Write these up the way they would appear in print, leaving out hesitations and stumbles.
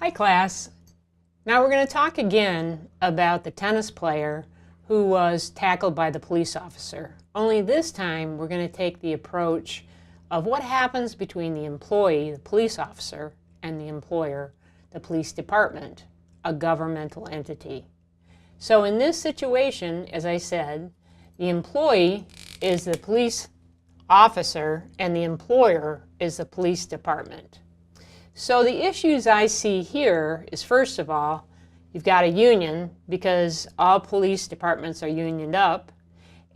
Hi class. Now we're going to talk again about the tennis player who was tackled by the police officer. Only this time we're going to take the approach of what happens between the employee, the police officer, and the employer, the police department, a governmental entity. So in this situation, as I said, the employee is the police officer and the employer is the police department. So the issues I see here is, first of all, you've got a union because all police departments are unioned up,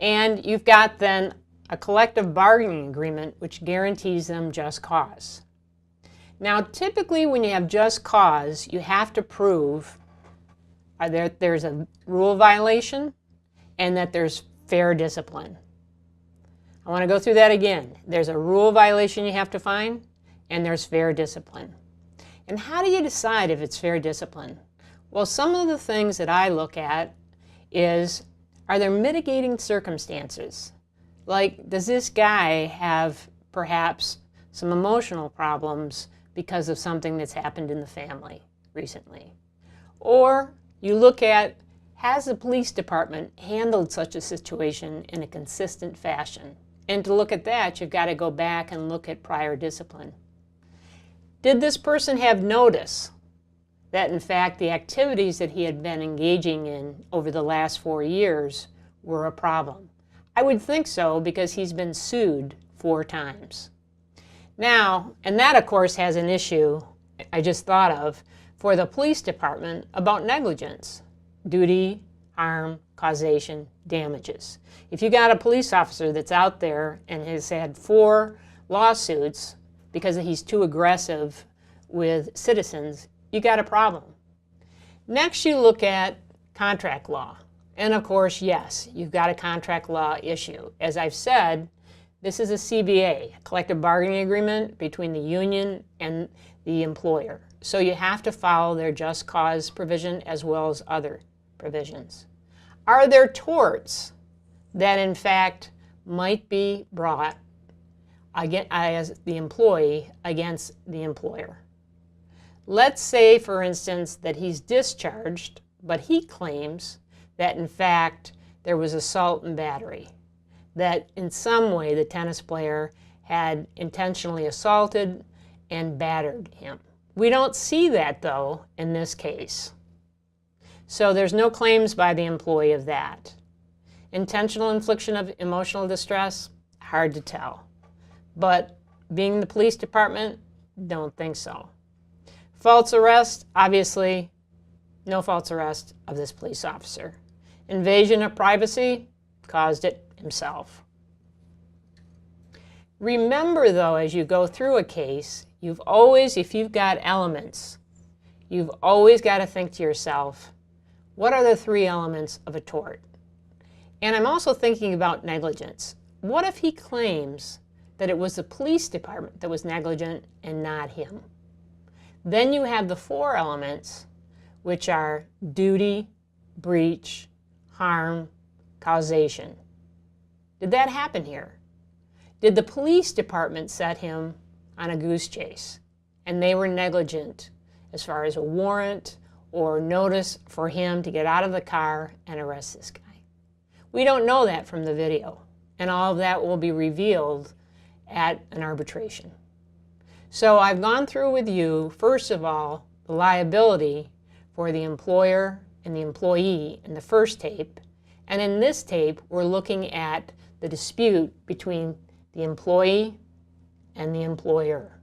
and you've got then a collective bargaining agreement which guarantees them just cause. Now typically when you have just cause, you have to prove there's a rule violation and that there's fair discipline. I want to go through that again. There's a rule violation you have to find, and there's fair discipline. And how do you decide if it's fair discipline? Well, some of the things that I look at is, are there mitigating circumstances? Like, does this guy have perhaps some emotional problems because of something that's happened in the family recently? Or you look at, has the police department handled such a situation in a consistent fashion? And to look at that, you've got to go back and look at prior discipline. Did this person have notice that in fact the activities that he had been engaging in over the last 4 years were a problem? I would think so, because he's been sued 4 times. Now, and that of course has an issue I just thought of for the police department about negligence, duty, harm, causation, damages. If you got a police officer that's out there and has had 4 lawsuits because he's too aggressive with citizens, you got a problem. Next, you look at contract law. And of course, yes, you've got a contract law issue. As I've said, this is a CBA, a collective bargaining agreement between the union and the employer. So you have to follow their just cause provision as well as other provisions. Are there torts that in fact might be brought as the employee against the employer? Let's say, for instance, that he's discharged, but he claims that in fact there was assault and battery, that in some way the tennis player had intentionally assaulted and battered him. We don't see that though in this case. So there's no claims by the employee of that. Intentional infliction of emotional distress, hard to tell. But being the police department, don't think so. False arrest, obviously, no false arrest of this police officer. Invasion of privacy, caused it himself. Remember though, as you go through a case, you've always, if you've got elements, you've always got to think to yourself, what are the 3 elements of a tort? And I'm also thinking about negligence. What if he claims that it was the police department that was negligent and not him? Then you have the 4 elements, which are duty, breach, harm, causation. Did that happen here? Did the police department set him on a goose chase and they were negligent as far as a warrant or notice for him to get out of the car and arrest this guy? We don't know that from the video, and all of that will be revealed at an arbitration. So I've gone through with you, first of all, the liability for the employer and the employee in the first tape, and in this tape we're looking at the dispute between the employee and the employer.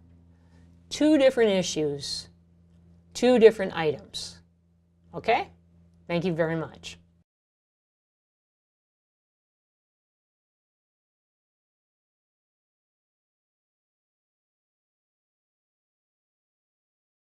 2 different issues, 2 different items. Okay? Thank you very much.